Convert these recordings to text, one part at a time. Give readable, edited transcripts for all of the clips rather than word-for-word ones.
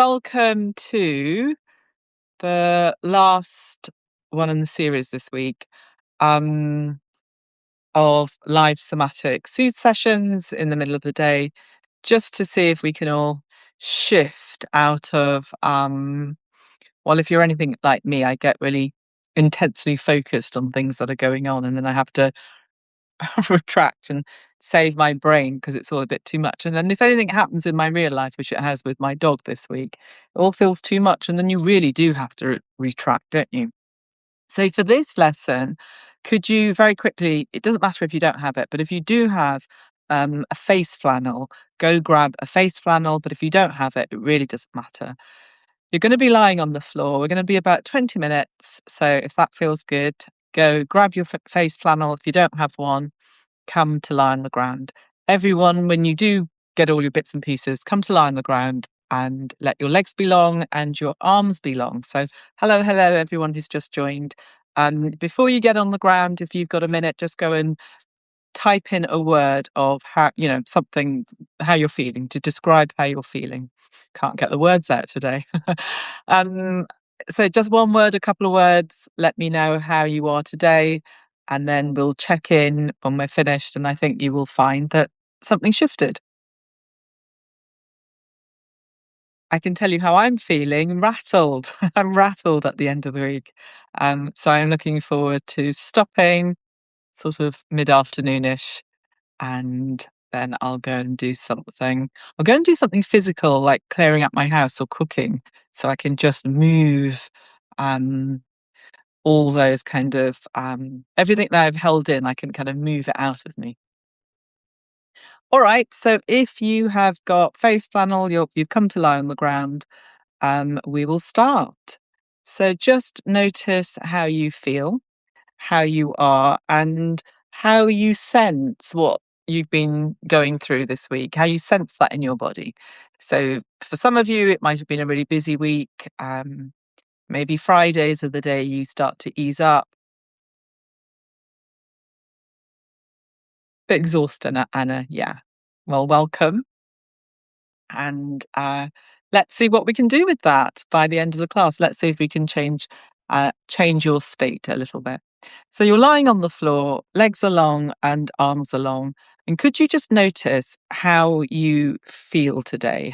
Welcome to the last one in the series this week of live somatic soothe sessions in the middle of the day, just to see if we can all shift out of, well, if you're anything like me, I get really intensely focused on things that are going on, and then I have to retract and save my brain because it's all a bit too much. And then if anything happens in my real life, which it has with my dog this week, it all feels too much. And then you really do have to retract, don't you? So for this lesson, could you very quickly, it doesn't matter if you don't have it, but if you do have a face flannel, go grab a face flannel. But if you don't have it, it really doesn't matter. You're going to be lying on the floor. We're going to be about 20 minutes. So if that feels good, go grab your face flannel. If you don't have one, come to lie on the ground. Everyone, when you do get all your bits and pieces, come to lie on the ground and let your legs be long and your arms be long. So hello, everyone who's just joined. Before you get on the ground, if you've got a minute, just go and type in a word of how, something, how you're feeling, to describe how you're feeling. Can't get the words out today. um, so just one word, a couple of words, let me know how you are today, and then we'll check in when we're finished, and I think you will find that something shifted. I can tell you how I'm feeling, rattled. I'm rattled at the end of the week. So I'm looking forward to stopping sort of mid-afternoonish, and then I'll go and do something. I'll go and do something physical, like clearing up my house or cooking, so I can just move um, all those kind of everything that I've held in. I can kind of move it out of me. All right. So if you have got face flannel, you've come to lie on the ground. We will start. So just notice how you feel, how you are, and how you sense what you've been going through this week, how you sense that in your body. So for some of you, it might have been a really busy week. Maybe Fridays are the day you start to ease up. Bit exhausted, Anna. Yeah. Well, welcome. And let's see what we can do with that by the end of the class. Let's see if we can change your state a little bit. So you're lying on the floor, legs are long and arms are long. And could you just notice how you feel today?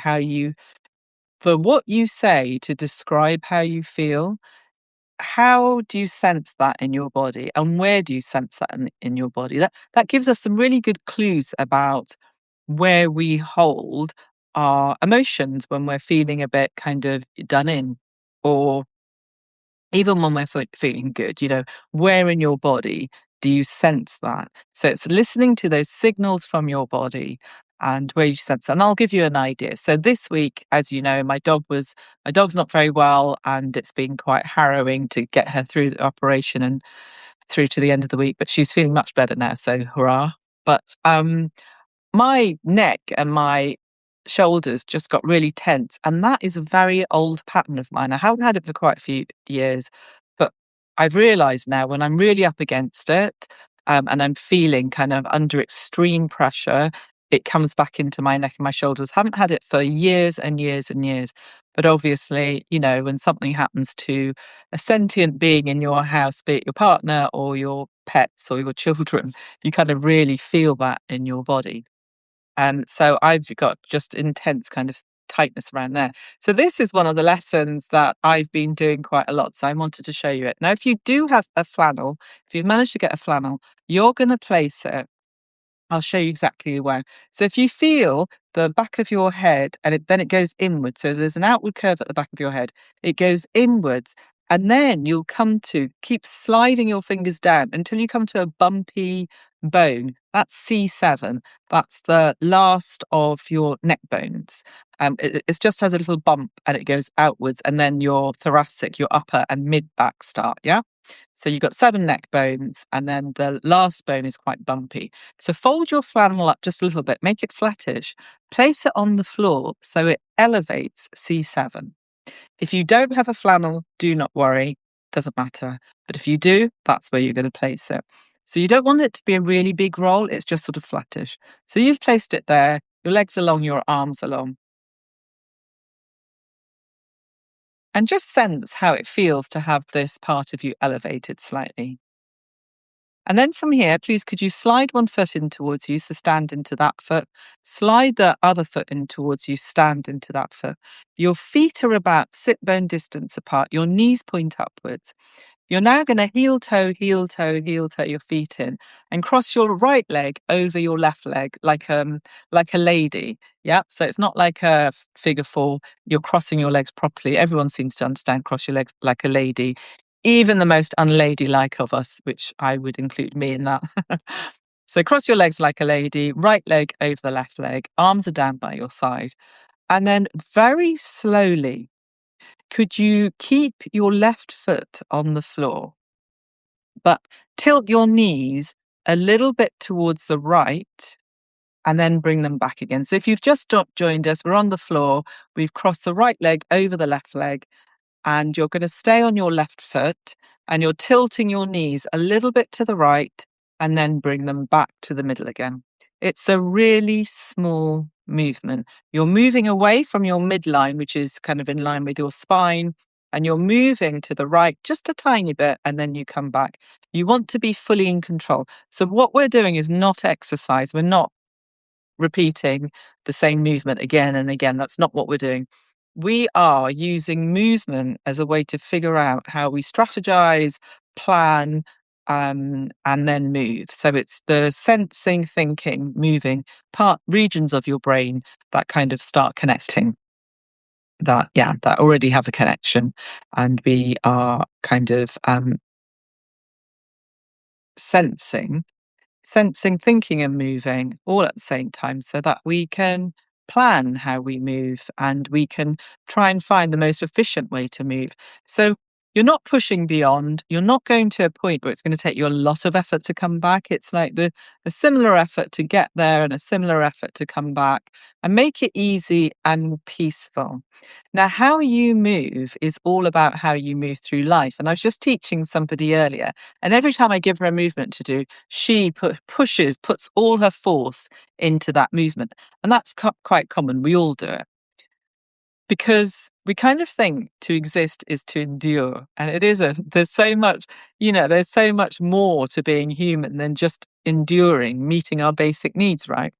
For what you say to describe how you feel, how do you sense that in your body, and where do you sense that in your body? That gives us some really good clues about where we hold our emotions when we're feeling a bit kind of done in, or even when we're feeling good. Where in your body do you sense that? So it's listening to those signals from your body and where you sense it. And I'll give you an idea. So this week, as you know, my dog's not very well, and it's been quite harrowing to get her through the operation and through to the end of the week, but she's feeling much better now, so hurrah. But my neck and my shoulders just got really tense, and that is a very old pattern of mine. I haven't had it for quite a few years, but I've realised now when I'm really up against it, and I'm feeling kind of under extreme pressure, it comes back into my neck and my shoulders. Haven't had it for years and years and years. But obviously, when something happens to a sentient being in your house, be it your partner or your pets or your children, you kind of really feel that in your body. And so I've got just intense kind of tightness around there. So this is one of the lessons that I've been doing quite a lot. So I wanted to show you it. Now, if you do have a flannel, if you've managed to get a flannel, you're going to place it. I'll show you exactly where. So if you feel the back of your head, and then it goes inwards. So there's an outward curve at the back of your head. It goes inwards. And then you'll keep sliding your fingers down until you come to a bumpy bone. That's C7. That's the last of your neck bones. It just has a little bump and it goes outwards. And then your thoracic, your upper and mid back start. Yeah. So you've got 7 neck bones, and then the last bone is quite bumpy. So fold your flannel up just a little bit, make it flattish, place it on the floor so it elevates C7. If you don't have a flannel, do not worry, doesn't matter. But if you do, that's where you're going to place it. So you don't want it to be a really big roll, it's just sort of flattish. So you've placed it there, your legs are long, your arms are long. And just sense how it feels to have this part of you elevated slightly. And then from here, please could you slide one foot in towards you, so stand into that foot. Slide the other foot in towards you, stand into that foot. Your feet are about sit bone distance apart. Your knees point upwards. You're now going to heel toe, heel toe, heel toe your feet in and cross your right leg over your left leg like a lady. Yeah. So it's not like a figure four. You're crossing your legs properly. Everyone seems to understand cross your legs like a lady, even the most unladylike of us, which I would include me in that. So cross your legs like a lady, right leg over the left leg, arms are down by your side. And then very slowly, could you keep your left foot on the floor, but tilt your knees a little bit towards the right and then bring them back again? So if you've just joined us, we're on the floor, we've crossed the right leg over the left leg, and you're going to stay on your left foot and you're tilting your knees a little bit to the right and then bring them back to the middle again. It's a really small movement. You're moving away from your midline, which is kind of in line with your spine, and you're moving to the right just a tiny bit, and then you come back. You want to be fully in control. So what we're doing is not exercise. We're not repeating the same movement again and again. That's not what we're doing. We are using movement as a way to figure out how we strategize, plan, and then move. So it's the sensing, thinking, moving regions of your brain that kind of start connecting. That already have a connection, and we are kind of sensing sensing, thinking, and moving all at the same time so that we can plan how we move and we can try and find the most efficient way to move. So you're not pushing beyond, you're not going to a point where it's going to take you a lot of effort to come back. It's like a similar effort to get there and a similar effort to come back, and make it easy and peaceful. Now, how you move is all about how you move through life. And I was just teaching somebody earlier, and every time I give her a movement to do, she puts all her force into that movement. And that's quite common. We all do it because we kind of think to exist is to endure. And it isn't. There's so much more to being human than just enduring, meeting our basic needs, right?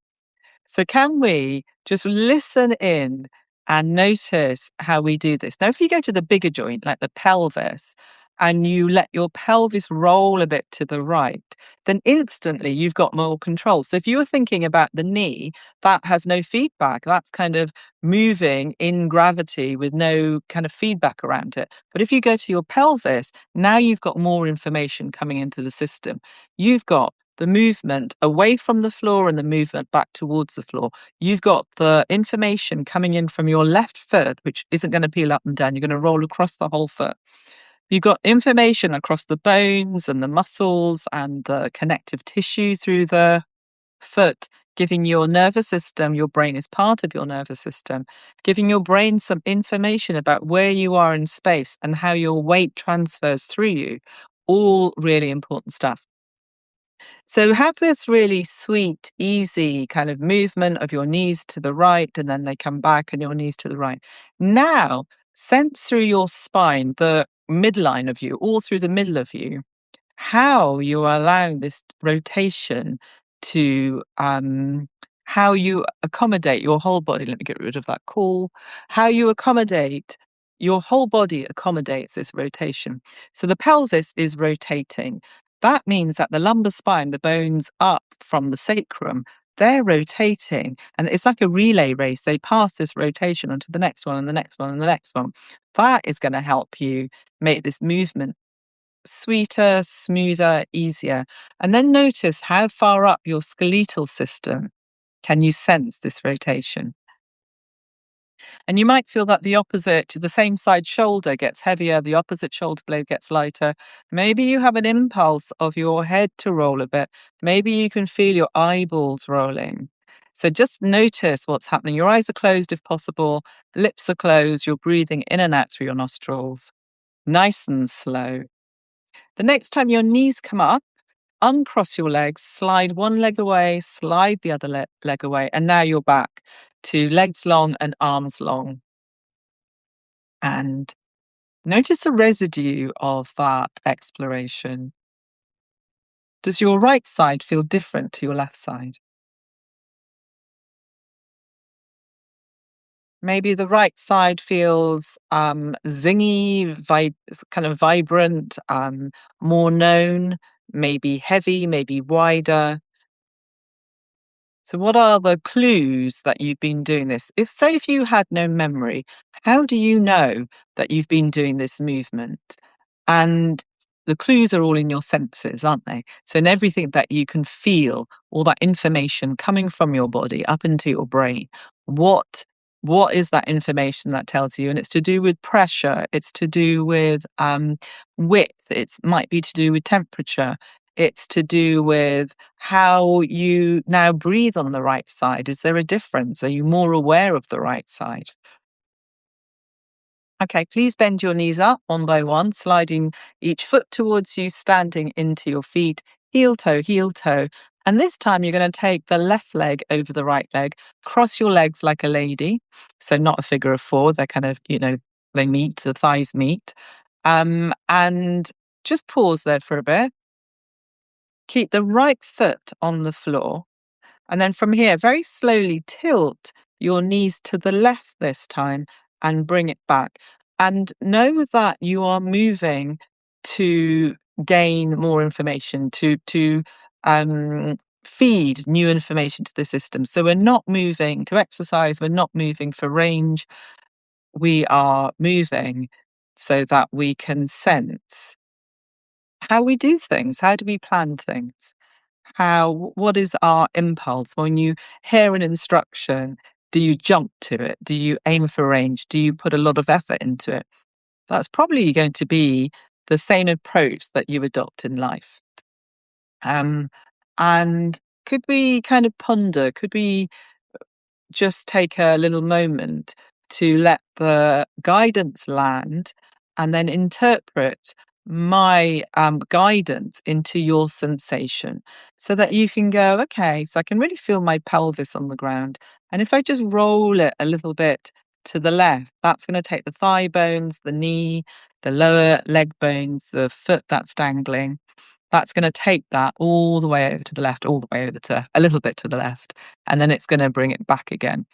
So can we just listen in and notice how we do this? Now, if you go to the bigger joint, like the pelvis, and you let your pelvis roll a bit to the right, then instantly you've got more control. So if you were thinking about the knee, that has no feedback. That's kind of moving in gravity with no kind of feedback around it. But if you go to your pelvis, now you've got more information coming into the system. You've got the movement away from the floor and the movement back towards the floor. You've got the information coming in from your left foot, which isn't going to peel up and down. You're going to roll across the whole foot. You've got information across the bones and the muscles and the connective tissue through the foot, giving your nervous system, your brain is part of your nervous system, giving your brain some information about where you are in space and how your weight transfers through you. All really important stuff. So have this really sweet, easy kind of movement of your knees to the right, and then they come back and your knees to the right. Now, sense through your spine, the midline of you, all through the middle of you, how you are allowing this rotation to how you accommodate your whole body. Let me get rid of that call. How you accommodate your whole body accommodates this rotation. So the pelvis is rotating. That means that the lumbar spine, the bones up from the sacrum, they're rotating, and it's like a relay race. They pass this rotation onto the next one and the next one and the next one. That is going to help you make this movement sweeter, smoother, easier. And then notice how far up your skeletal system can you sense this rotation. And you might feel that the same side shoulder gets heavier, the opposite shoulder blade gets lighter. Maybe you have an impulse of your head to roll a bit. Maybe you can feel your eyeballs rolling. So just notice what's happening. Your eyes are closed if possible, lips are closed, you're breathing in and out through your nostrils, nice and slow. The next time your knees come up, uncross your legs, slide one leg away, slide the other leg away, and now you're back to legs long and arms long. And Notice the residue of that exploration. Does your right side feel different to your left side? Maybe the right side feels zingy, kind of vibrant, more known, maybe heavy, maybe wider. So, what are the clues that you've been doing this? If you had no memory, how do you know that you've been doing this movement? And the clues are all in your senses, aren't they? So, in everything that you can feel, all that information coming from your body up into your brain, what what is that information that tells you? And it's to do with pressure. It's to do with width. It might be to do with temperature. It's to do with how you now breathe on the right side. Is there a difference? Are you more aware of the right side? Okay, please bend your knees up one by one, sliding each foot towards you, standing into your feet, heel toe, heel toe. And this time you're going to take the left leg over the right leg, cross your legs like a lady. So, not a figure of four, they're kind of, they meet, the thighs meet. And just pause there for a bit. Keep the right foot on the floor. And then from here, very slowly tilt your knees to the left this time and bring it back. And know that you are moving to gain more information, to feed new information to the system. So we're not moving to exercise, we're not moving for range, we are moving so that we can sense how we do things, how do we plan things? What is our impulse when you hear an instruction? Do you jump to it? Do you aim for range? Do you put a lot of effort into it? That's probably going to be the same approach that you adopt in life. Um, and could we kind of ponder? Could we just take a little moment to let the guidance land and then interpret my guidance into your sensation so that you can go, okay, so I can really feel my pelvis on the ground. And if I just roll it a little bit to the left, that's going to take the thigh bones, the knee, the lower leg bones, the foot that's dangling. That's going to take that all the way over to the left, all the way over to a little bit to the left, and then it's going to bring it back again.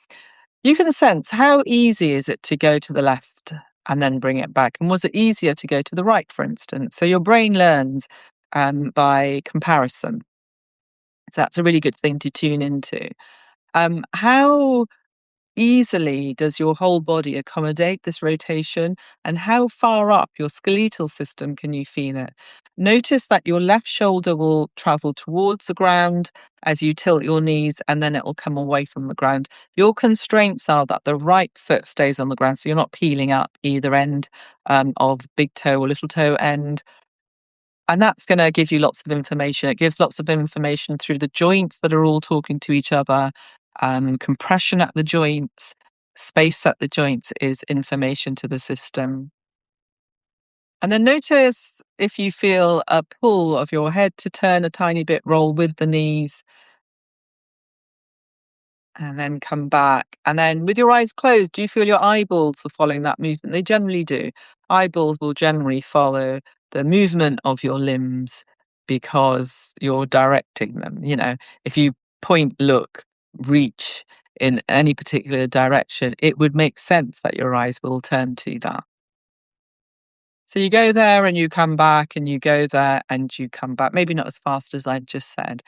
You can sense how easy is it to go to the left and then bring it back? And was it easier to go to the right, for instance? So your brain learns by comparison. So that's a really good thing to tune into. How easily does your whole body accommodate this rotation, and how far up your skeletal system can you feel it? Notice that your left shoulder will travel towards the ground as you tilt your knees, and then it will come away from the ground. Your constraints are that the right foot stays on the ground, so you're not peeling up either end of big toe or little toe end. And that's going to give you lots of information. It gives lots of information through the joints that are all talking to each other, compression at the joints, space at the joints is information to the system. And then notice if you feel a pull of your head to turn a tiny bit, roll with the knees, and then come back. And then with your eyes closed, do you feel your eyeballs are following that movement? They generally do. Eyeballs will generally follow the movement of your limbs because you're directing them. If you point, look, reach in any particular direction, it would make sense that your eyes will turn to that. So you go there and you come back, and you go there and you come back. Maybe not as fast as I just said.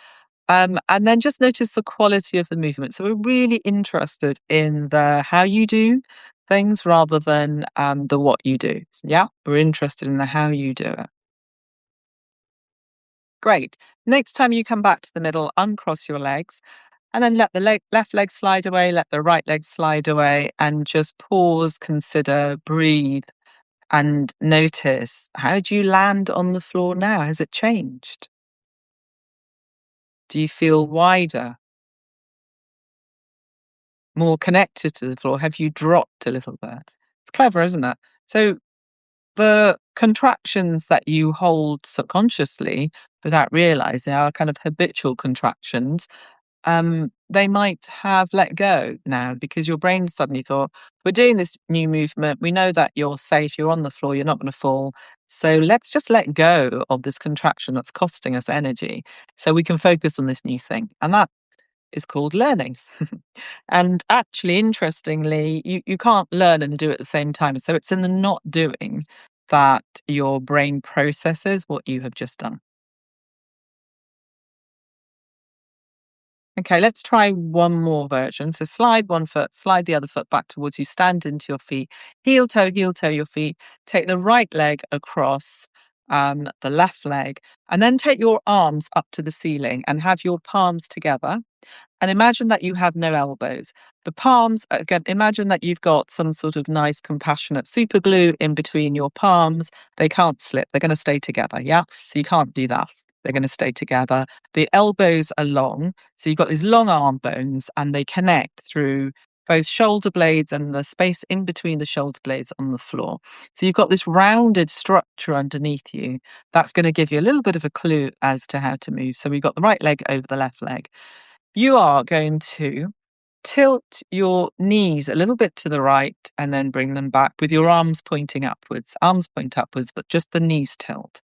And then just notice the quality of the movement. So we're really interested in the how you do things rather than the what you do. Yeah, we're interested in the how you do it. Great. Next time you come back to the middle, uncross your legs and then let the left leg slide away, let the right leg slide away, and just pause, consider, breathe, and notice, how do you land on the floor now? Has it changed? Do you feel wider? More connected to the floor? Have you dropped a little bit? It's clever, isn't it? So the contractions that you hold subconsciously without realizing are kind of habitual contractions. they might have let go now because your brain suddenly thought, we're doing this new movement. We know that you're safe. You're on the floor. You're not going to fall. So let's just let go of this contraction that's costing us energy so we can focus on this new thing. And that is called learning. And actually, interestingly, you can't learn and do at the same time. So it's in the not doing that your brain processes what you have just done. Okay, let's try one more version. So slide one foot, slide the other foot back towards you, stand into your feet, heel toe your feet, take the right leg across the left leg, and then take your arms up to the ceiling and have your palms together. And imagine that you have no elbows. The palms, again, imagine that you've got some sort of nice, compassionate super glue in between your palms. They can't slip. They're going to stay together. Yeah. So you can't do that. They're going to stay together. The elbows are long. So you've got these long arm bones and they connect through both shoulder blades and the space in between the shoulder blades on the floor. So you've got this rounded structure underneath you. That's going to give you a little bit of a clue as to how to move. So we've got the right leg over the left leg. You are going to tilt your knees a little bit to the right and then bring them back with your arms pointing upwards. Arms point upwards, but just the knees tilt.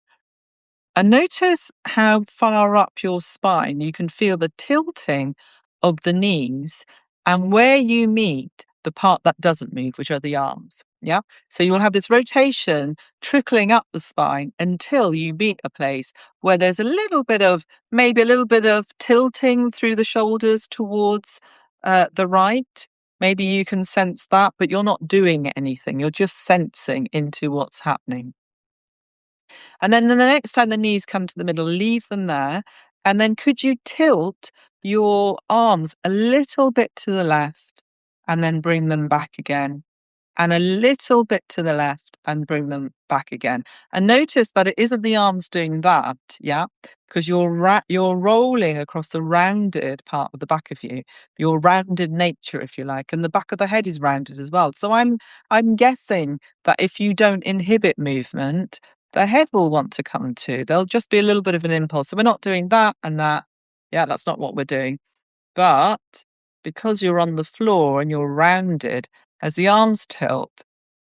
And notice how far up your spine you can feel the tilting of the knees and where you meet the part that doesn't move, which are the arms. Yeah. So you'll have this rotation trickling up the spine until you meet a place where there's a little bit of, maybe a little bit of tilting through the shoulders towards the right. Maybe you can sense that, but you're not doing anything. You're just sensing into what's happening. And then the next time the knees come to the middle, leave them there. And then could you tilt your arms a little bit to the left and then bring them back again? And a little bit to the left and bring them back again. And notice that it isn't the arms doing that, yeah? Because you're rolling across the rounded part of the back of you, your rounded nature, if you like, and the back of the head is rounded as well. So I'm guessing that if you don't inhibit movement, the head will want to come too. There'll just be a little bit of an impulse. So we're not doing that and that. Yeah, that's not what we're doing. But because you're on the floor and you're rounded, as the arms tilt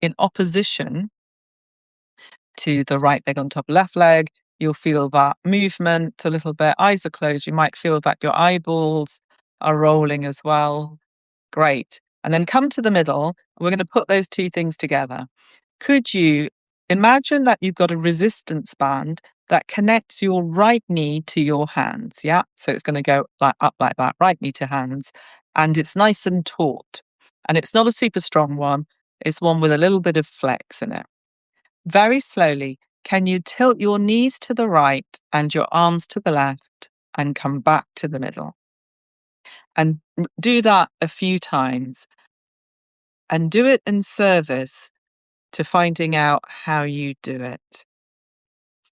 in opposition to the right leg on top of left leg, you'll feel that movement a little bit. Eyes are closed. You might feel that your eyeballs are rolling as well. Great. And then come to the middle. We're going to put those two things together. Could you imagine that you've got a resistance band that connects your right knee to your hands? Yeah. So it's going to go like up like that, right knee to hands. And it's nice and taut. And it's not a super strong one. It's one with a little bit of flex in it. Very slowly, can you tilt your knees to the right and your arms to the left and come back to the middle? And do that a few times and do it in service to finding out how you do it.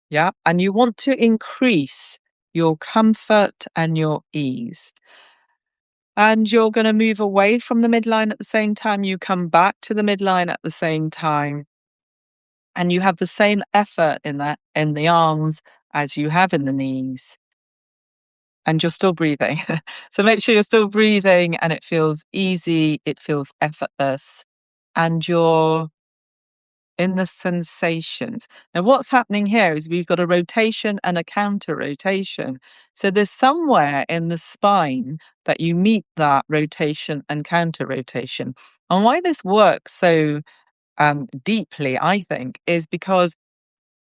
Yeah. And you want to increase your comfort and your ease. And you're going to move away from the midline at the same time. You come back to the midline at the same time. And you have the same effort in that in the arms as you have in the knees. And you're still breathing. So make sure you're still breathing and it feels easy, it feels effortless, and you're in the sensations. Now, what's happening here is we've got a rotation and a counter rotation. So there's somewhere in the spine that you meet that rotation and counter rotation. And why this works so deeply, I think, is because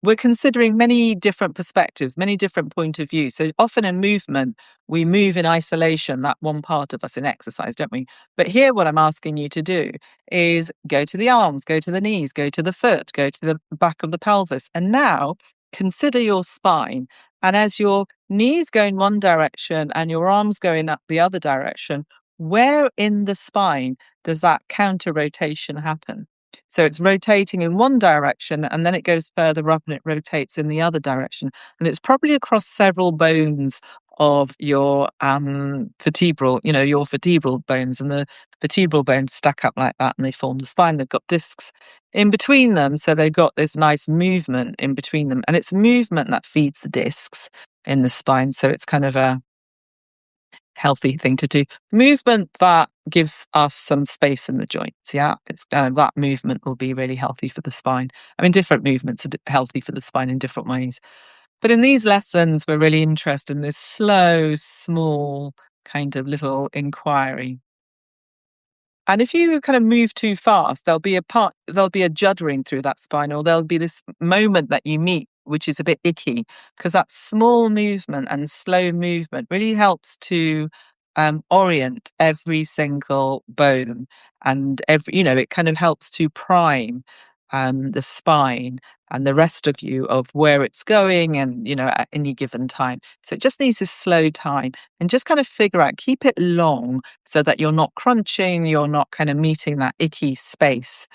we're considering many different perspectives, many different point of view. So often in movement, we move in isolation, that one part of us in exercise, don't we? But here, what I'm asking you to do is go to the arms, go to the knees, go to the foot, go to the back of the pelvis. And now consider your spine. And as your knees go in one direction and your arms going up the other direction, where in the spine does that counter rotation happen? So it's rotating in one direction and then it goes further up and it rotates in the other direction. And it's probably across several bones of your vertebral, your vertebral bones, and the vertebral bones stack up like that and they form the spine. They've got discs in between them. So they've got this nice movement in between them. And it's movement that feeds the discs in the spine. So it's kind of a healthy thing to do. Movement that gives us some space in the joints. Yeah, it's that movement will be really healthy for the spine. I mean, different movements are healthy for the spine in different ways. But in these lessons, we're really interested in this slow, small kind of little inquiry. And if you kind of move too fast, there'll be a juddering through that spine, or there'll be this moment that you meet, which is a bit icky, because that small movement and slow movement really helps to orient every single bone, and it kind of helps to prime the spine and the rest of you of where it's going, and at any given time. So it just needs this slow time, and just kind of figure out, keep it long so that you're not crunching, you're not kind of meeting that icky space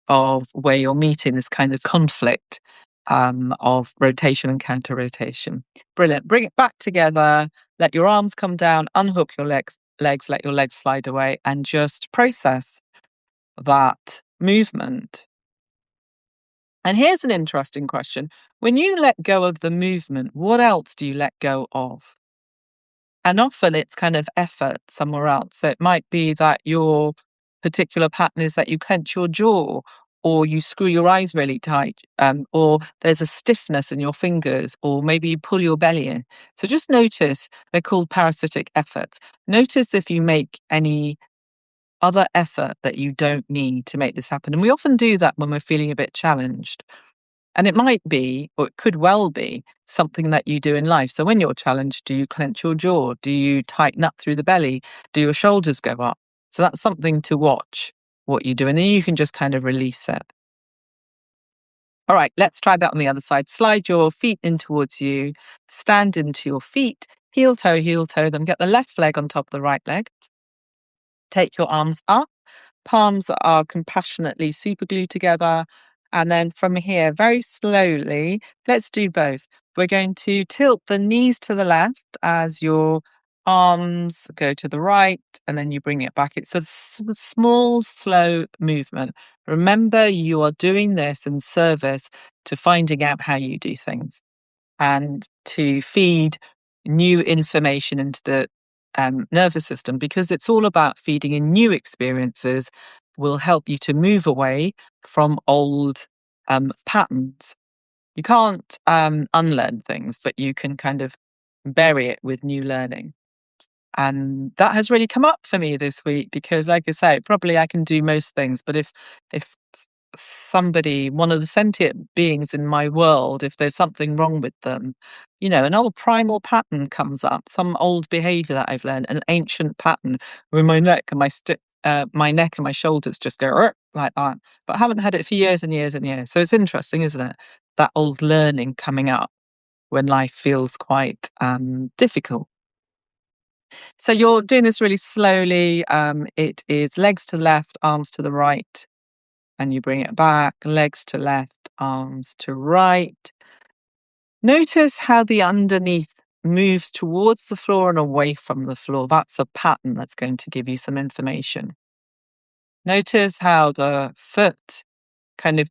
of where you're meeting this kind of conflict of rotation and counter rotation. Brilliant. Bring it back together, let your arms come down, unhook your legs, let your legs slide away, and just process that movement. And here's an interesting question. When you let go of the movement, what else do you let go of? And often it's kind of effort somewhere else. So it might be that your particular pattern is that you clench your jaw, or you screw your eyes really tight, or there's a stiffness in your fingers, or maybe you pull your belly in. So just notice, they're called parasitic efforts. Notice if you make any other effort that you don't need to make this happen. And we often do that when we're feeling a bit challenged. And it might be, or it could well be, something that you do in life. So when you're challenged, do you clench your jaw? Do you tighten up through the belly? Do your shoulders go up? So that's something to watch what you do. And then you can just kind of release it. All right, let's try that on the other side. Slide your feet in towards you, stand into your feet, heel toe them. Get the left leg on top of the right leg. Take your arms up. Palms are compassionately superglued together. And then from here, very slowly, let's do both. We're going to tilt the knees to the left as your arms go to the right, and then you bring it back. It's a small, slow movement. Remember, you are doing this in service to finding out how you do things, and to feed new information into the nervous system, because it's all about feeding in new experiences will help you to move away from old patterns. You can't unlearn things, but you can kind of bury it with new learning. And that has really come up for me this week because, like I say, probably I can do most things, but if somebody, one of the sentient beings in my world, if there's something wrong with them, an old primal pattern comes up, some old behavior that I've learned, an ancient pattern where my neck and my neck and my shoulders just go like that, but I haven't had it for years and years and years. So it's interesting, isn't it? That old learning coming up when life feels quite difficult. So you're doing this really slowly. It is legs to left, arms to the right, and you bring it back, legs to left, arms to right. Notice how the underneath moves towards the floor and away from the floor. That's a pattern that's going to give you some information. Notice how the foot kind of,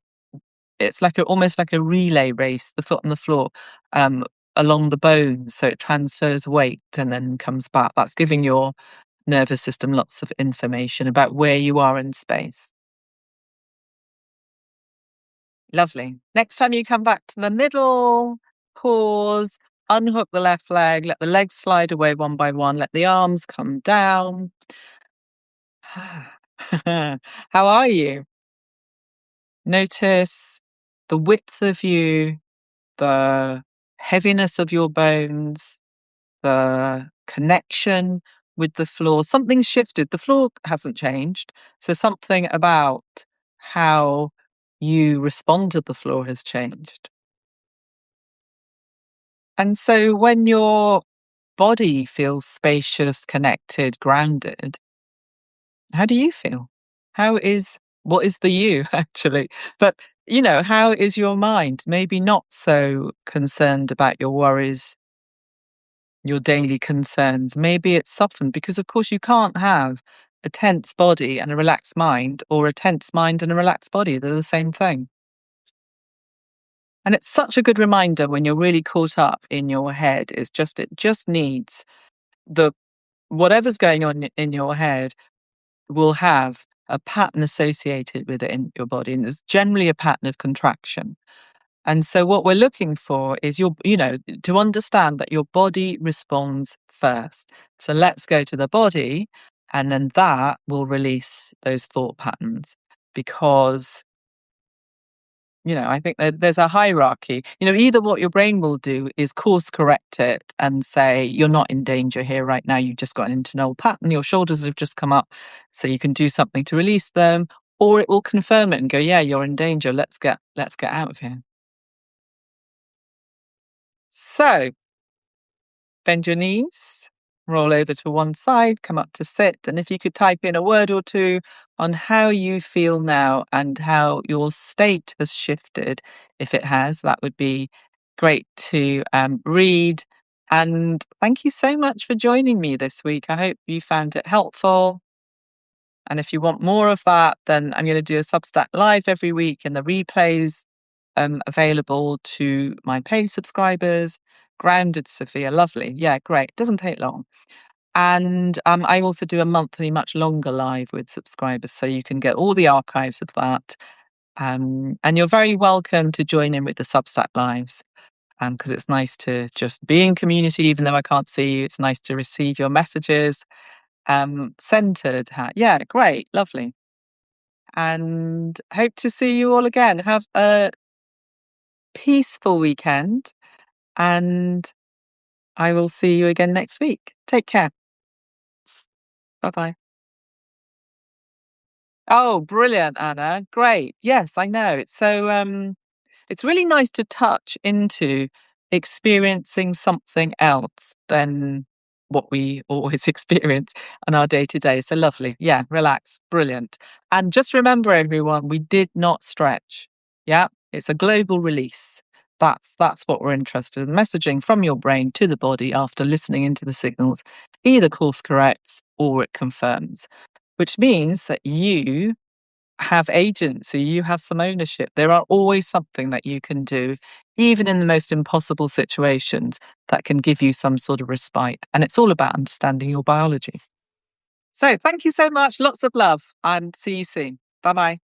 it's like almost like a relay race, the foot on the floor, um, along the bones. So it transfers weight and then comes back. That's giving your nervous system lots of information about where you are in space. Lovely. Next time you come back to the middle, pause, unhook the left leg, let the legs slide away one by one, let the arms come down. How are you? Notice the width of you, the heaviness of your bones, the connection with the floor. Something's shifted. The floor hasn't changed. So something about how you respond to the floor has changed. And so when your body feels spacious, connected, grounded, how do you feel? What is the you actually? But, how is your mind? Maybe not so concerned about your worries, your daily concerns. Maybe it's softened because, of course, you can't have a tense body and a relaxed mind, or a tense mind and a relaxed body. They're the same thing. And it's such a good reminder when you're really caught up in your head. It just needs the whatever's going on in your head will have a pattern associated with it in your body, and there's generally a pattern of contraction. And so what we're looking for is to understand that your body responds first. So let's go to the body, and then that will release those thought patterns, because I think that there's a hierarchy. Either what your brain will do is course correct it and say, you're not in danger here right now. You've just got an internal pattern. Your shoulders have just come up, so you can do something to release them. Or it will confirm it and go, yeah, you're in danger. Let's get out of here. So bend your knees, roll over to one side, come up to sit. And if you could type in a word or two on how you feel now and how your state has shifted, if it has, that would be great to read. And thank you so much for joining me this week. I hope you found it helpful. And if you want more of that, then I'm going to do a Substack Live every week, and the replays available to my paid subscribers. Grounded Sophia, lovely. Yeah, great. Doesn't take long. And I also do a monthly, much longer live with subscribers, so you can get all the archives of that. And you're very welcome to join in with the Substack Lives, because it's nice to just be in community, even though I can't see you. It's nice to receive your messages. Centered. Yeah, great. Lovely. And hope to see you all again. Have a peaceful weekend, and I will see you again next week. Take care. Bye bye. Oh, brilliant, Anna. Great. Yes, I know. It's really nice to touch into experiencing something else than what we always experience on our day to day. So lovely. Yeah, relax. Brilliant. And just remember, everyone, we did not stretch. Yeah, it's a global release. That's what we're interested in. Messaging from your brain to the body after listening into the signals either course corrects or it confirms, which means that you have agency, you have some ownership. There are always something that you can do, even in the most impossible situations, that can give you some sort of respite. And it's all about understanding your biology. So thank you so much. Lots of love, and see you soon. Bye bye.